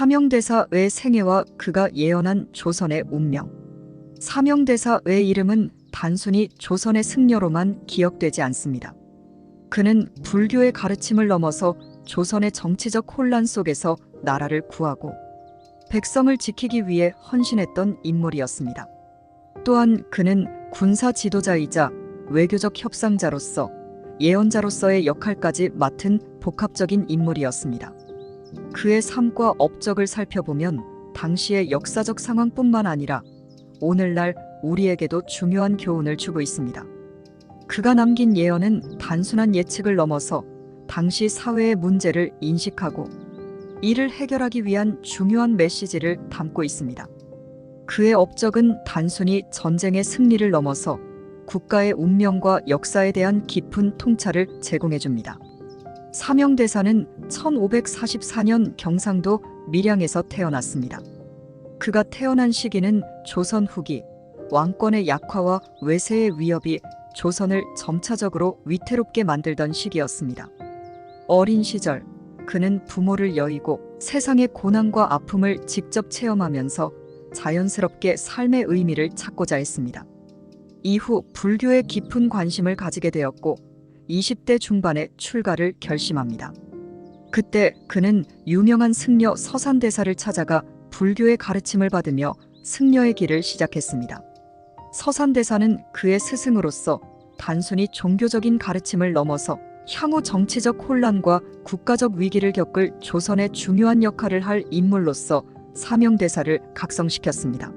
사명대사의 생애와 그가 예언한 조선의 운명. 사명대사의 이름은 단순히 조선의 승려로만 기억되지 않습니다. 그는 불교의 가르침을 넘어서 조선의 정치적 혼란 속에서 나라를 구하고 백성을 지키기 위해 헌신했던 인물이었습니다. 또한 그는 군사 지도자이자 외교적 협상자로서 예언자로서의 역할까지 맡은 복합적인 인물이었습니다. 그의 삶과 업적을 살펴보면 당시의 역사적 상황뿐만 아니라 오늘날 우리에게도 중요한 교훈을 주고 있습니다. 그가 남긴 예언은 단순한 예측을 넘어서 당시 사회의 문제를 인식하고 이를 해결하기 위한 중요한 메시지를 담고 있습니다. 그의 업적은 단순히 전쟁의 승리를 넘어서 국가의 운명과 역사에 대한 깊은 통찰을 제공해줍니다. 사명대사는 1544년 경상도 밀양에서 태어났습니다. 그가 태어난 시기는 조선 후기 왕권의 약화와 외세의 위협이 조선을 점차적으로 위태롭게 만들던 시기였습니다. 어린 시절 그는 부모를 여의고 세상의 고난과 아픔을 직접 체험하면서 자연스럽게 삶의 의미를 찾고자 했습니다. 이후 불교에 깊은 관심을 가지게 되었고 20대 중반에 출가를 결심합니다. 그때 그는 유명한 승려 서산대사를 찾아가 불교의 가르침을 받으며 승려의 길을 시작했습니다. 서산대사는 그의 스승으로서 단순히 종교적인 가르침을 넘어서 향후 정치적 혼란과 국가적 위기를 겪을 조선의 중요한 역할을 할 인물로서 사명대사를 각성시켰습니다.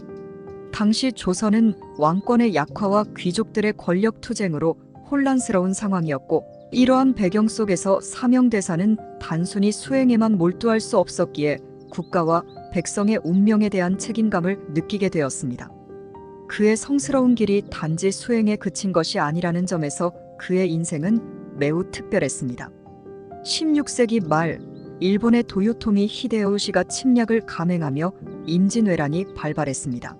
당시 조선은 왕권의 약화와 귀족들의 권력 투쟁으로 혼란스러운 상황이었고 이러한 배경 속에서 사명대사는 단순히 수행에만 몰두할 수 없었기에 국가와 백성의 운명에 대한 책임감을 느끼게 되었습니다. 그의 성스러운 길이 단지 수행에 그친 것이 아니라는 점에서 그의 인생은 매우 특별했습니다. 16세기 말 일본의 도요토미 히데요시가 침략을 감행하며 임진왜란이 발발했습니다.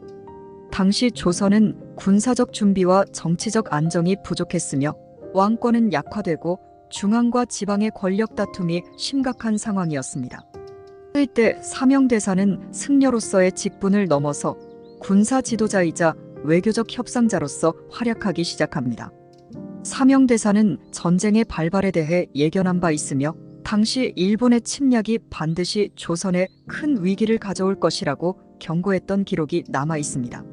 당시 조선은 군사적 준비와 정치적 안정이 부족했으며 왕권은 약화되고 중앙과 지방의 권력 다툼이 심각한 상황이었습니다. 이때 사명대사는 승려로서의 직분을 넘어서 군사 지도자이자 외교적 협상자로서 활약하기 시작합니다. 사명대사는 전쟁의 발발에 대해 예견한 바 있으며 당시 일본의 침략이 반드시 조선에 큰 위기를 가져올 것이라고 경고했던 기록이 남아 있습니다.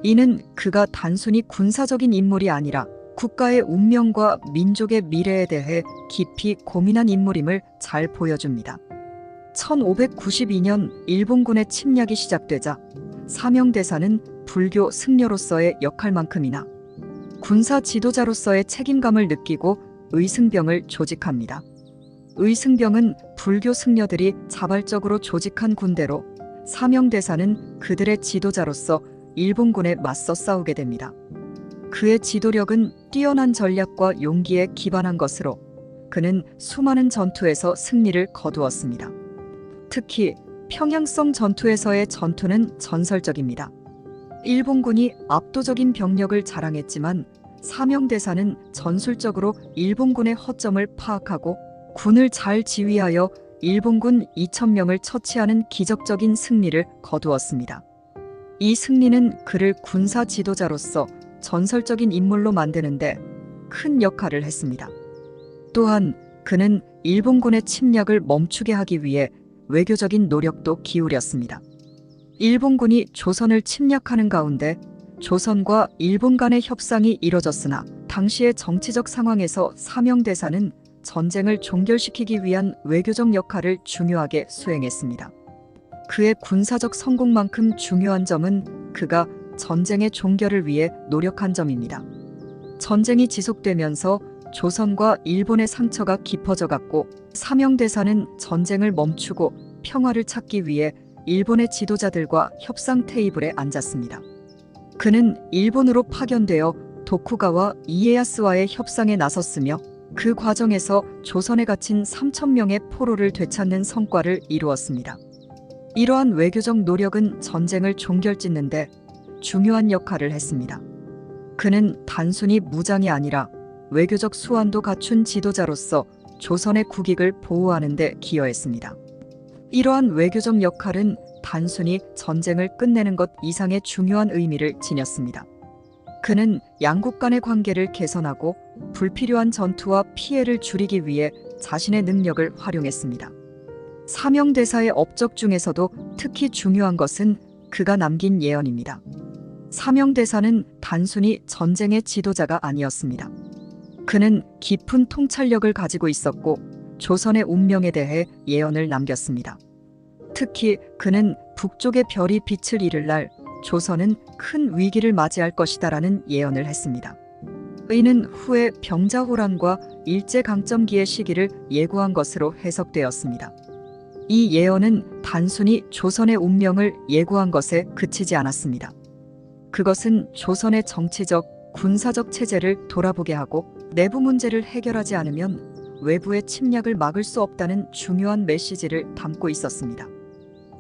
이는 그가 단순히 군사적인 인물이 아니라 국가의 운명과 민족의 미래에 대해 깊이 고민한 인물임을 잘 보여줍니다. 1592년 일본군의 침략이 시작되자 사명대사는 불교 승려로서의 역할만큼이나 군사 지도자로서의 책임감을 느끼고 의승병을 조직합니다. 의승병은 불교 승려들이 자발적으로 조직한 군대로 사명대사는 그들의 지도자로서 일본군에 맞서 싸우게 됩니다. 그의 지도력은 뛰어난 전략과 용기에 기반한 것으로 그는 수많은 전투에서 승리를 거두었습니다. 특히 평양성 전투에서의 전투는 전설적입니다. 일본군이 압도적인 병력을 자랑했지만 사명대사는 전술적으로 일본군의 허점을 파악하고 군을 잘 지휘하여 일본군 2,000명을 처치하는 기적적인 승리를 거두었습니다. 이 승리는 그를 군사 지도자로서 전설적인 인물로 만드는데 큰 역할을 했습니다. 또한 그는 일본군의 침략을 멈추게 하기 위해 외교적인 노력도 기울였습니다. 일본군이 조선을 침략하는 가운데 조선과 일본 간의 협상이 이뤄졌으나 당시의 정치적 상황에서 사명대사는 전쟁을 종결시키기 위한 외교적 역할을 중요하게 수행했습니다. 그의 군사적 성공만큼 중요한 점은 그가 전쟁의 종결을 위해 노력한 점입니다. 전쟁이 지속되면서 조선과 일본의 상처가 깊어져 갔고 사명대사는 전쟁을 멈추고 평화를 찾기 위해 일본의 지도자들과 협상 테이블에 앉았습니다. 그는 일본으로 파견되어 도쿠가와 이에야스와의 협상에 나섰으며 그 과정에서 조선에 갇힌 3,000명의 포로를 되찾는 성과를 이루었습니다. 이러한 외교적 노력은 전쟁을 종결짓는 데 중요한 역할을 했습니다. 그는 단순히 무장이 아니라 외교적 수완도 갖춘 지도자로서 조선의 국익을 보호하는 데 기여했습니다. 이러한 외교적 역할은 단순히 전쟁을 끝내는 것 이상의 중요한 의미를 지녔습니다. 그는 양국 간의 관계를 개선하고 불필요한 전투와 피해를 줄이기 위해 자신의 능력을 활용했습니다. 사명대사의 업적 중에서도 특히 중요한 것은 그가 남긴 예언입니다. 사명대사는 단순히 전쟁의 지도자가 아니었습니다. 그는 깊은 통찰력을 가지고 있었고 조선의 운명에 대해 예언을 남겼습니다. 특히 그는 북쪽의 별이 빛을 잃을 날 조선은 큰 위기를 맞이할 것이다라는 예언을 했습니다. 이는 후에 병자호란과 일제강점기의 시기를 예고한 것으로 해석되었습니다. 이 예언은 단순히 조선의 운명을 예고한 것에 그치지 않았습니다. 그것은 조선의 정치적, 군사적 체제를 돌아보게 하고 내부 문제를 해결하지 않으면 외부의 침략을 막을 수 없다는 중요한 메시지를 담고 있었습니다.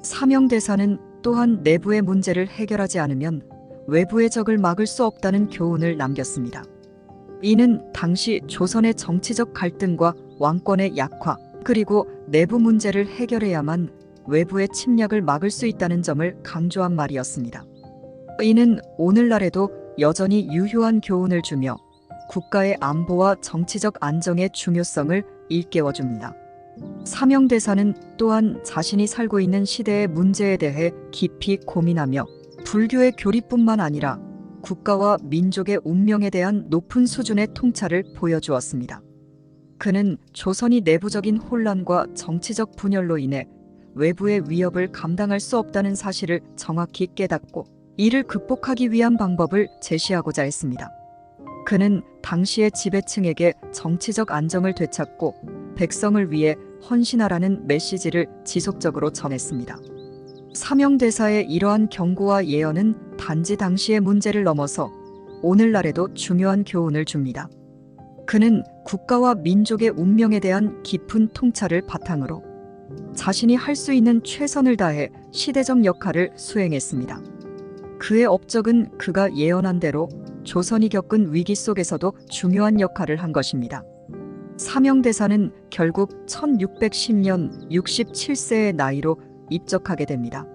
사명대사는 또한 내부의 문제를 해결하지 않으면 외부의 적을 막을 수 없다는 교훈을 남겼습니다. 이는 당시 조선의 정치적 갈등과 왕권의 약화, 그리고 내부 문제를 해결해야만 외부의 침략을 막을 수 있다는 점을 강조한 말이었습니다. 이는 오늘날에도 여전히 유효한 교훈을 주며 국가의 안보와 정치적 안정의 중요성을 일깨워줍니다. 사명대사는 또한 자신이 살고 있는 시대의 문제에 대해 깊이 고민하며 불교의 교리뿐만 아니라 국가와 민족의 운명에 대한 높은 수준의 통찰을 보여주었습니다. 그는 조선이 내부적인 혼란과 정치적 분열로 인해 외부의 위협을 감당할 수 없다는 사실을 정확히 깨닫고 이를 극복하기 위한 방법을 제시하고자 했습니다. 그는 당시의 지배층에게 정치적 안정을 되찾고 백성을 위해 헌신하라는 메시지를 지속적으로 전했습니다. 사명대사의 이러한 경고와 예언은 단지 당시의 문제를 넘어서 오늘날에도 중요한 교훈을 줍니다. 그는 국가와 민족의 운명에 대한 깊은 통찰을 바탕으로 자신이 할 수 있는 최선을 다해 시대적 역할을 수행했습니다. 그의 업적은 그가 예언한 대로 조선이 겪은 위기 속에서도 중요한 역할을 한 것입니다. 사명대사는 결국 1610년 67세의 나이로 입적하게 됩니다.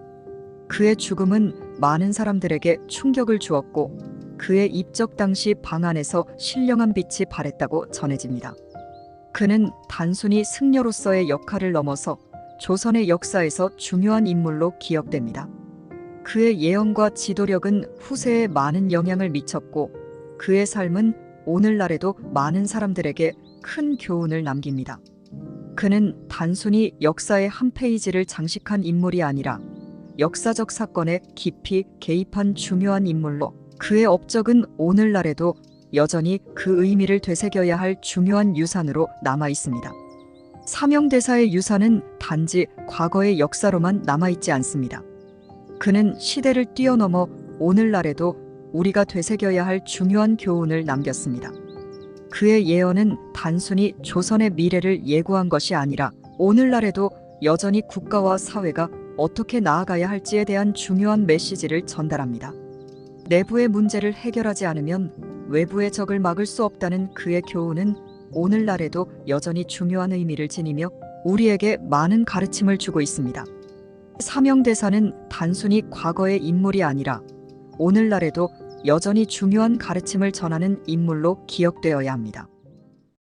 그의 죽음은 많은 사람들에게 충격을 주었고 그의 입적 당시 방 안에서 신령한 빛이 발했다고 전해집니다. 그는 단순히 승려로서의 역할을 넘어서 조선의 역사에서 중요한 인물로 기억됩니다. 그의 예언과 지도력은 후세에 많은 영향을 미쳤고 그의 삶은 오늘날에도 많은 사람들에게 큰 교훈을 남깁니다. 그는 단순히 역사의 한 페이지를 장식한 인물이 아니라 역사적 사건에 깊이 개입한 중요한 인물로 그의 업적은 오늘날에도 여전히 그 의미를 되새겨야 할 중요한 유산으로 남아 있습니다. 사명대사의 유산은 단지 과거의 역사로만 남아있지 않습니다. 그는 시대를 뛰어넘어 오늘날에도 우리가 되새겨야 할 중요한 교훈을 남겼습니다. 그의 예언은 단순히 조선의 미래를 예고한 것이 아니라 오늘날에도 여전히 국가와 사회가 어떻게 나아가야 할지에 대한 중요한 메시지를 전달합니다. 내부의 문제를 해결하지 않으면 외부의 적을 막을 수 없다는 그의 교훈은 오늘날에도 여전히 중요한 의미를 지니며 우리에게 많은 가르침을 주고 있습니다. 사명대사는 단순히 과거의 인물이 아니라 오늘날에도 여전히 중요한 가르침을 전하는 인물로 기억되어야 합니다.